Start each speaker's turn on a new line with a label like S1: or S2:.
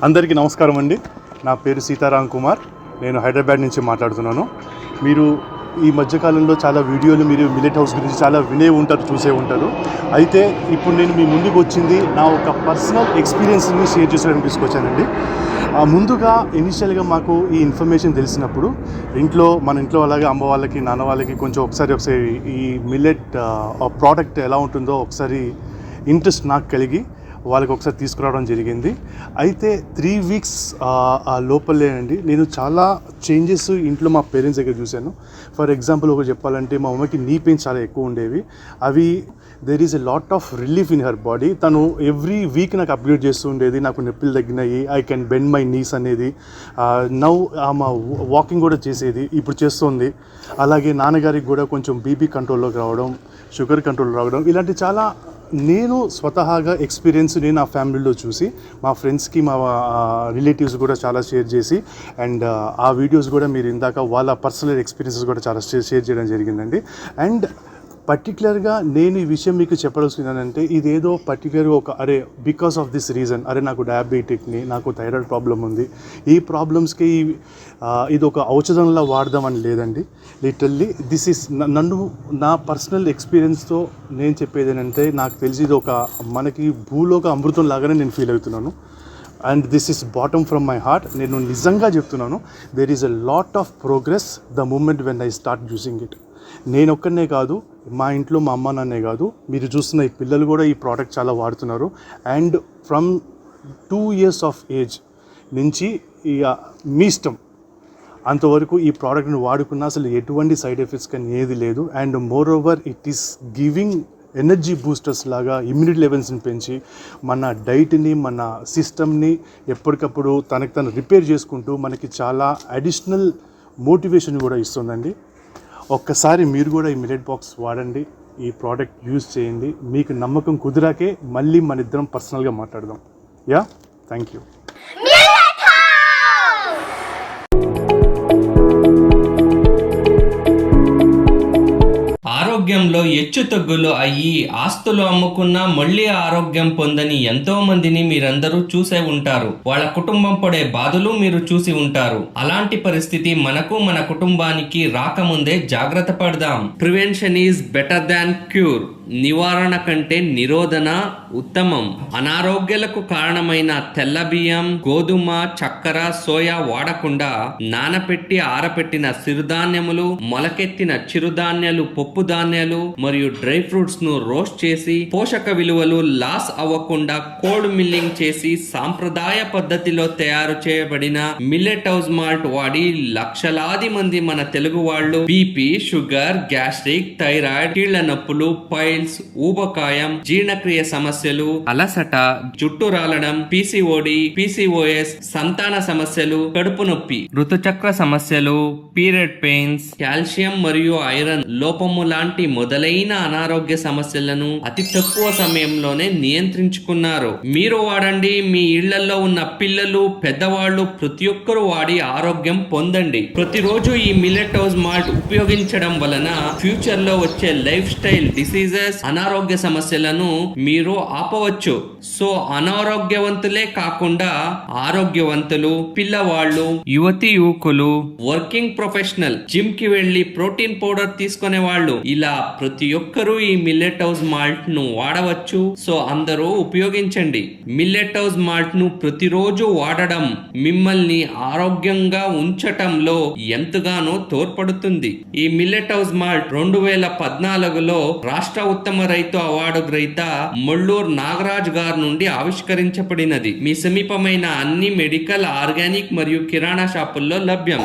S1: అందరికీ నమస్కారం అండి. నా పేరు సీతారాం కుమార్. నేను హైదరాబాద్ నుంచి మాట్లాడుతున్నాను. మీరు ఈ మధ్యకాలంలో చాలా వీడియోలు మీరు మిల్లెట్ హౌస్ గురించి చాలా వినే ఉంటారు, చూసే ఉంటారు. అయితే ఇప్పుడు నేను మీ ముందుకు వచ్చింది నా ఒక పర్సనల్ ఎక్స్పీరియన్స్ని షేర్ చేసేయడానికి తీసుకొచ్చానండి. ముందుగా ఇనిషియల్గా మాకు ఈ ఇన్ఫర్మేషన్ తెలిసినప్పుడు మన ఇంట్లో అలాగే అమ్మ వాళ్ళకి, నాన్న వాళ్ళకి కొంచెం ఒకసారి ఈ మిల్లెట్ ప్రోడక్ట్ ఎలా ఉంటుందో ఒకసారి ఇంట్రెస్ట్ నాకు కలిగి వాళ్ళకి ఒకసారి తీసుకురావడం జరిగింది. అయితే 3 వీక్స్ లోపలేనండి నేను చాలా చేంజెస్ ఇంట్లో మా పేరెంట్స్ దగ్గర చూశాను. ఫర్ ఎగ్జాంపుల్ ఒకటి చెప్పాలంటే, మా అమ్మకి నీ పెయిన్స్ చాలా ఎక్కువ ఉండేవి. అవి there is a lot of relief in her body. తను ఎవ్రీ వీక్ నాకు అప్డేట్ చేస్తూ ఉండేది, నాకు నొప్పులు తగ్గినాయి, I can bend my knees అనేది. నౌ ఆమె వాకింగ్ కూడా చేసేది, ఇప్పుడు చేస్తుంది. అలాగే నాన్నగారికి కూడా కొంచెం బీపీ కంట్రోల్లోకి రావడం, షుగర్ కంట్రోల్ రావడం, ఇలాంటి చాలా నేను స్వతహాగా ఎక్స్పీరియన్స్ నేను ఆ ఫ్యామిలీలో చూసి మా ఫ్రెండ్స్కి, మా రిలేటివ్స్ కూడా చాలా షేర్ చేసి, అండ్ ఆ వీడియోస్ కూడా మీరు ఇందాక వాళ్ళ పర్సనల్ ఎక్స్పీరియన్సెస్ కూడా చాలా షేర్ చేయడం జరిగిందండి. అండ్ పర్టికులర్గా నేను ఈ విషయం మీకు చెప్పాల్సిందంటే, ఇదేదో పర్టికులర్గా బికాస్ ఆఫ్ దిస్ రీజన్, నాకు డయాబెటిక్ని, నాకు థైరాయిడ్ ప్రాబ్లం ఉంది, ఈ ప్రాబ్లమ్స్కి ఇది ఒక ఔషధంలా వాడదామని లేదండి. లిటరల్లీ దిస్ ఈస్ నా పర్సనల్ ఎక్స్పీరియన్స్తో నేను చెప్పేది ఏంటంటే, నాకు తెలిసి ఇది మనకి భూలోక అమృతం లాగానే నేను ఫీల్ అవుతున్నాను. And this is bottom from my heart. నేను నిజంగా చెప్తున్నాను, there is a lot of progress the moment when I start using it. నేను ఒక్కనే కాదు, మా ఇంట్లో మా అమ్మ నాన్నే కాదు, మీరు చూస్తున్న ఈ పిల్లలు కూడా ఈ ప్రోడక్ట్ చాలా వాడుతున్నారు. And from 2 years of age నుంచి మీ ఇష్టం అంతవరకు ఈ ప్రోడక్ట్ని వాడుకున్న అసలు ఎటువంటి సైడ్ ఎఫెక్ట్స్ కానీ ఏది లేదు. And more over it is giving energy boosters లాగా ఇమ్యూనిటీ లెవెల్స్ని పెంచి మన డైట్ని, మన సిస్టమ్ని ఎప్పటికప్పుడు తను రిపేర్ చేసుకుంటూ మనకి చాలా అడిషనల్ మోటివేషన్ కూడా ఇస్తుందండి. ఒక్కసారి మీరు కూడా ఈ మిల్లెట్ బాక్స్ వాడండి, ఈ ప్రోడక్ట్ యూజ్ చేయండి. మీకు నమ్మకం కుదిరాకే మళ్ళీ మన ఇద్దరం పర్సనల్గా మాట్లాడదాం. Thank you.
S2: ఆరోగ్యంలో హెచ్చుతగ్గులు అయ్యి ఆస్తులు అమ్ముకున్నా మళ్ళీ ఆరోగ్యం పొందని ఎంతో మందిని మీరందరూ చూసే ఉంటారు. వాళ్ళ కుటుంబం పడే బాధలు మీరు చూసి ఉంటారు. అలాంటి పరిస్థితి మనకు, మన కుటుంబానికి రాకముందే జాగ్రత్త పడదాం. Prevention is better than cure. నివారణ కంటే నిరోధన ఉత్తమం. అనారోగ్యాలకు కారణమైన తెల్ల బియ్యం, గోధుమ, చక్కెర, సోయా వాడకుండా నానపెట్టి ఆరపెట్టిన సిరుధాన్యములు, మొలకెత్తిన చిరుధాన్యాలు, పప్పు ధాన్యాలు మరియు డ్రై ఫ్రూట్స్ ను రోస్ట్ చేసి పోషక విలువలు లాస్ అవ్వకుండా కోల్డ్ మిల్లింగ్ చేసి సాంప్రదాయ పద్ధతిలో తయారు చేయబడిన మిల్లెట్ హౌస్ మాల్ట్ వాడి లక్షలాది మంది మన తెలుగు వాళ్ళు బీపీ, షుగర్, గ్యాస్ట్రిక్, థైరాయిడ్, కీళ్ల నొప్పులు, పైల్స్, ఊబకాయం, జీర్ణక్రియ సమస్యలు, అలసట, జుట్టు రాలడం, పీసీఓడి, పీసీఓఎస్, సంతాన సమస్యలు, కడుపు నొప్పి, ఋతుచక్ర సమస్యలు, పీరియడ్ పెయిన్స్, కాల్షియం మరియు ఐరన్ లోపము లాంటి మొదలైన అనారోగ్య సమస్యలను అతి తక్కువ సమయంలోనే నియంత్రించుకున్నారు. మీరు వాడండి, మీ ఇళ్లలో ఉన్న పిల్లలు, పెద్దవాళ్ళు ప్రతి ఒక్కరూ వాడి ఆరోగ్యం పొందండి. ప్రతిరోజు ఈ మిల్లెట్ హౌస్ మాల్ట్ ఉపయోగించడం వలన ఫ్యూచర్ లో వచ్చే లైఫ్ స్టైల్ డిసీజెస్, అనారోగ్య సమస్యలను మీరు ఆపవచ్చు. సో అనారోగ్యవంతులే కాకుండా ఆరోగ్యవంతులు, పిల్లవాళ్ళు, యువతి యువకులు, వర్కింగ్ ప్రొఫెషనల్, జిమ్ కి వెళ్లి ప్రోటీన్ పౌడర్ తీసుకునే వాళ్ళు, ఇలా ప్రతి ఒక్కరూ ఈ మిల్లెట్ హౌస్ మాల్ట్ ను వాడవచ్చు. సో అందరూ ఉపయోగించండి. మిల్లెట్ హౌస్ మాల్ట్ ను ప్రతిరోజు వాడడం మిమ్మల్ని ఆరోగ్యంగా ఉంచటంలో ఎంతగానో తోడ్పడుతుంది. ఈ మిల్లెట్ హౌస్ మాల్ట్ 2014లో రాష్ట్ర ఉత్తమ రైతు అవార్డు గ్రహీత మొల్లూరు నాగరాజ్ గారి నుండి ఆవిష్కరించబడినది. మీ సమీపమైన అన్ని మెడికల్, ఆర్గానిక్ మరియు కిరాణా షాపుల్లో లభ్యం.